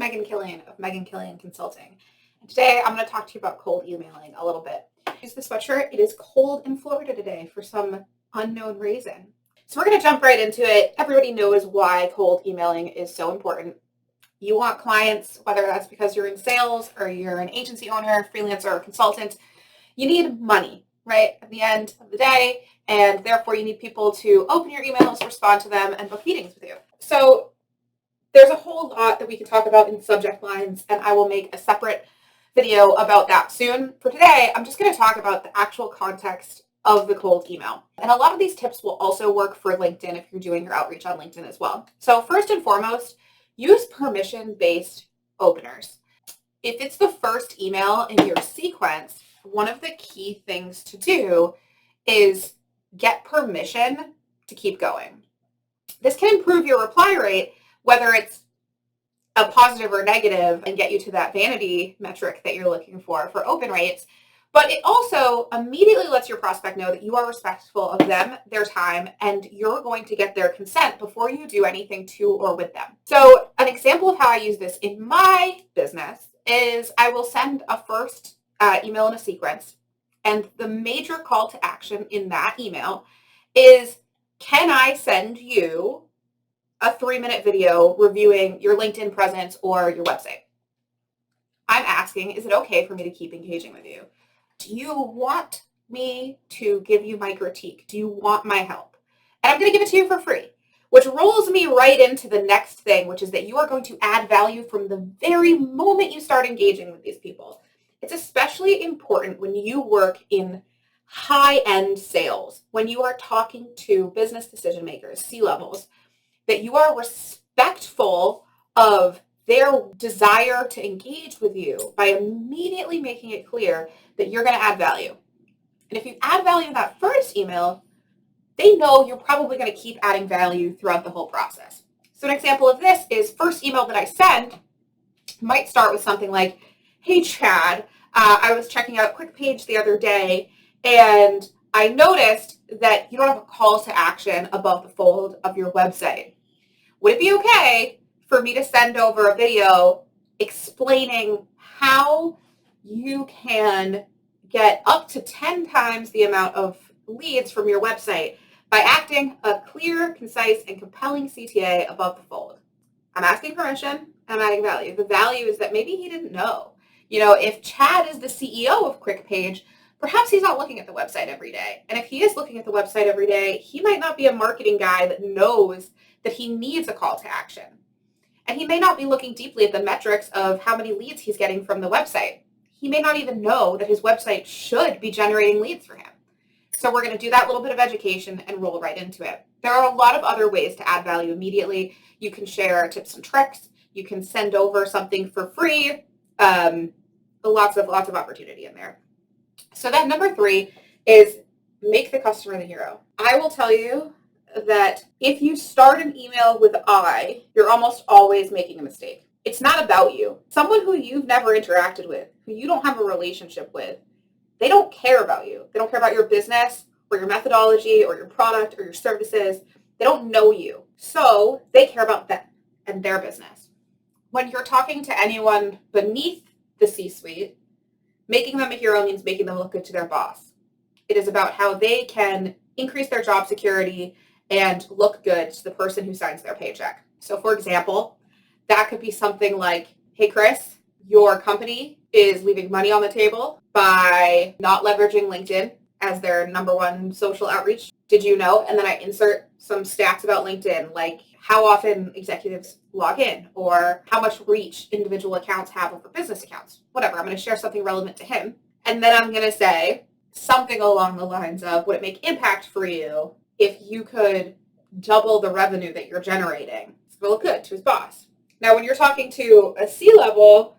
Megan Killian of Megan Killian Consulting. And today I'm going to talk to you about cold emailing a little bit. Use the sweatshirt. It is cold in Florida today for some unknown reason. So we're going to jump right into it. Everybody knows why cold emailing is so important. You want clients, whether that's because you're in sales or you're an agency owner, freelancer, or consultant, you need money, right, at the end of the day, and therefore you need people to open your emails, respond to them, and book meetings with you. So there's a whole lot that we can talk about in subject lines, and I will make a separate video about that soon. For today, I'm just going to talk about the actual context of the cold email. And a lot of these tips will also work for LinkedIn if you're doing your outreach on LinkedIn as well. So first and foremost, use permission-based openers. If it's the first email in your sequence, one of the key things to do is get permission to keep going. This can improve your reply rate, whether it's a positive or negative, and get you to that vanity metric that you're looking for open rates. But it also immediately lets your prospect know that you are respectful of them, their time, and you're going to get their consent before you do anything to or with them. So an example of how I use this in my business is I will send a first email in a sequence, and the major call to action in that email is, can I send you a 3-minute video reviewing your LinkedIn presence or your website? I'm asking, is it okay for me to keep engaging with you? Do you want me to give you my critique? Do you want my help? And I'm going to give it to you for free, which rolls me right into the next thing, which is that you are going to add value from the very moment you start engaging with these people. It's especially important when you work in high-end sales, when you are talking to business decision makers, C-levels, that you are respectful of their desire to engage with you by immediately making it clear that you're going to add value. And if you add value in that first email, they know you're probably going to keep adding value throughout the whole process. So an example of this is first email that I send might start with something like, hey, Chad, I was checking out QuickPage the other day, and I noticed that you don't have a call to action above the fold of your website. Would it be okay for me to send over a video explaining how you can get up to 10 times the amount of leads from your website by acting a clear, concise, and compelling CTA above the fold? I'm asking permission. I'm adding value. The value is that maybe he didn't know. You know, if Chad is the CEO of QuickPage, perhaps he's not looking at the website every day. And if he is looking at the website every day, he might not be a marketing guy that knows that he needs a call to action. And he may not be looking deeply at the metrics of how many leads he's getting from the website. He may not even know that his website should be generating leads for him. So we're going to do that little bit of education and roll right into it. There are a lot of other ways to add value immediately. You can share tips and tricks. You can send over something for free. Lots of opportunity in there. So that number 3 is make the customer the hero. I will tell you that if you start an email with I, you're almost always making a mistake. It's not about you. Someone who you've never interacted with, who you don't have a relationship with, they don't care about you. They don't care about your business or your methodology or your product or your services. They don't know you. So they care about them and their business. When you're talking to anyone beneath the C-suite, making them a hero means making them look good to their boss. It is about how they can increase their job security and look good to the person who signs their paycheck. So for example, that could be something like, hey, Chris, your company is leaving money on the table by not leveraging LinkedIn as their number one social outreach. Did you know? And then I insert some stats about LinkedIn, like how often executives log in or how much reach individual accounts have over business accounts. Whatever. I'm going to share something relevant to him. And then I'm going to say something along the lines of, would it make impact for you if you could double the revenue that you're generating? It's going to look good to his boss. Now, when you're talking to a C-level,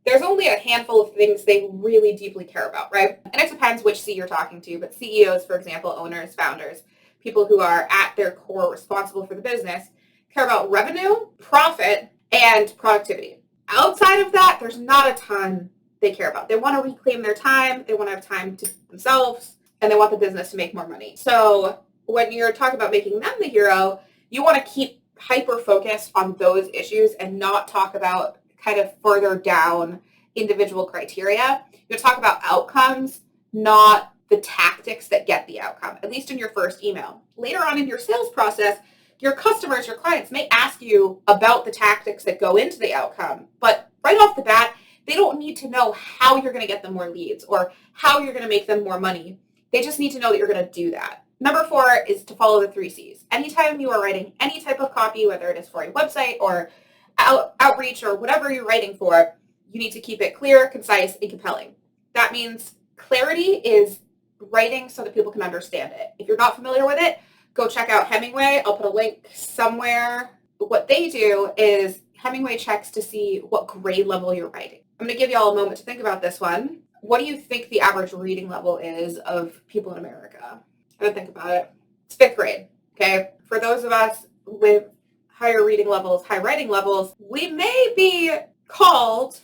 there's only a handful of things they really deeply care about, right? And it depends which C you're talking to, but CEOs, for example, owners, founders, people who are at their core responsible for the business, care about revenue, profit, and productivity. Outside of that, there's not a ton they care about. They want to reclaim their time, they want to have time to themselves, and they want the business to make more money. So when you're talking about making them the hero, you want to keep hyper-focused on those issues and not talk about kind of further down individual criteria. You're talk about outcomes, not the tactics that get the outcome, at least in your first email. Later on in your sales process, your customers, your clients may ask you about the tactics that go into the outcome, but right off the bat, they don't need to know how you're going to get them more leads or how you're going to make them more money. They just need to know that you're going to do that. Number 4 is to follow the 3 C's. Anytime you are writing any type of copy, whether it is for a website or outreach or whatever you're writing for, you need to keep it clear, concise, and compelling. That means clarity is writing so that people can understand it. If you're not familiar with it, go check out Hemingway. I'll put a link somewhere. What they do is Hemingway checks to see what grade level you're writing. I'm going to give you all a moment to think about this one. What do you think the average reading level is of people in America? I would think about it. It's 5th grade, okay? For those of us with higher reading levels, high writing levels, we may be called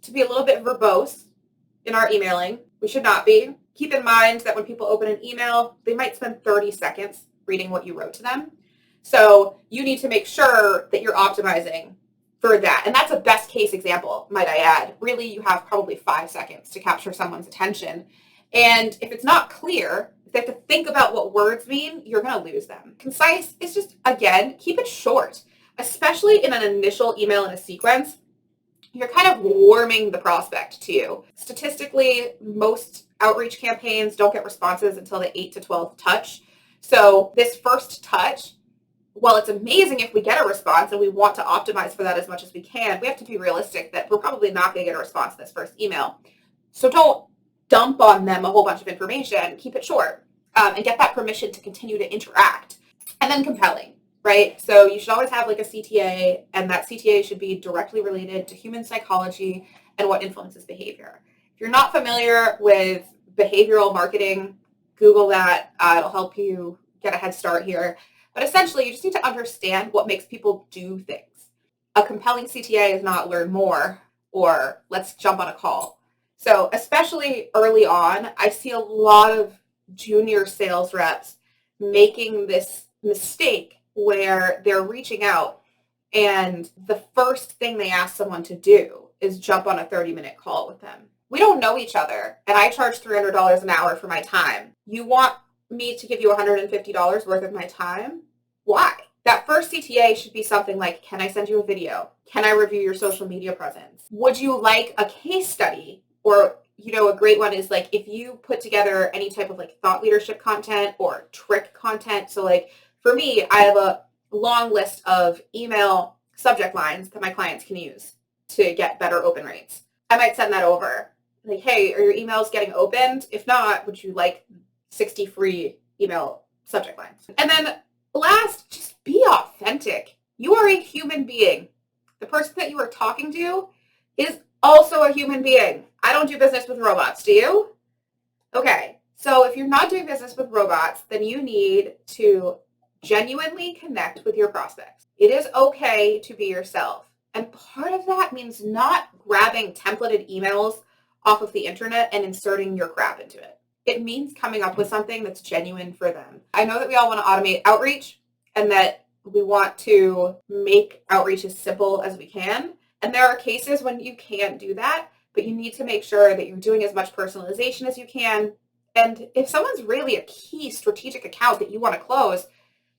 to be a little bit verbose in our emailing. We should not be. Keep in mind that when people open an email, they might spend 30 seconds reading what you wrote to them. So you need to make sure that you're optimizing for that. And that's a best case example, might I add. Really, you have probably 5 seconds to capture someone's attention. And if it's not clear, if they have to think about what words mean, you're going to lose them. Concise is just, again, keep it short, especially in an initial email in a sequence. You're kind of warming the prospect to you. Statistically, most outreach campaigns don't get responses until the 8 to 12th touch. So this first touch, while it's amazing if we get a response and we want to optimize for that as much as we can, we have to be realistic that we're probably not going to get a response in this first email. So don't dump on them a whole bunch of information. Keep it short and get that permission to continue to interact. And then compelling, right? So you should always have like a CTA, and that CTA should be directly related to human psychology and what influences behavior. If you're not familiar with behavioral marketing, Google that. It'll help you get a head start here. But essentially, you just need to understand what makes people do things. A compelling CTA is not learn more or let's jump on a call. So especially early on, I see a lot of junior sales reps making this mistake where they're reaching out and the first thing they ask someone to do is jump on a 30-minute call with them. We don't know each other, and I charge $300 an hour for my time. You want me to give you $150 worth of my time? Why? That first CTA should be something like, can I send you a video? Can I review your social media presence? Would you like a case study? Or, a great one is like if you put together any type of like thought leadership content or trick content. So like for me, I have a long list of email subject lines that my clients can use to get better open rates. I might send that over. Like, hey, are your emails getting opened? If not, would you like 60 free email subject lines? And then last, just be authentic. You are a human being. The person that you are talking to is also a human being. I don't do business with robots, do you? Okay, so if you're not doing business with robots, then you need to genuinely connect with your prospects. It is okay to be yourself. And part of that means not grabbing templated emails off of the internet and inserting your crap into it. It means coming up with something that's genuine for them. I know that we all want to automate outreach and that we want to make outreach as simple as we can. And there are cases when you can't do that, but you need to make sure that you're doing as much personalization as you can. And if someone's really a key strategic account that you want to close,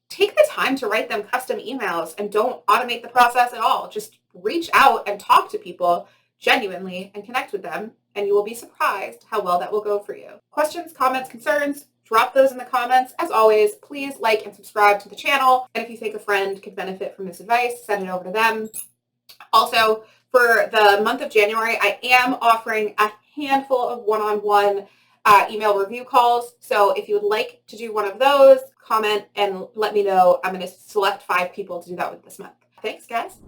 take the time to write them custom emails and don't automate the process at all. Just reach out and talk to people genuinely and connect with them, and you will be surprised how well that will go for you. Questions, comments, concerns, drop those in the comments. As always, please like and subscribe to the channel. And if you think a friend could benefit from this advice, send it over to them. Also, for the month of January, I am offering a handful of one-on-one email review calls. So if you would like to do one of those, comment and let me know. I'm going to select 5 people to do that with this month. Thanks, guys.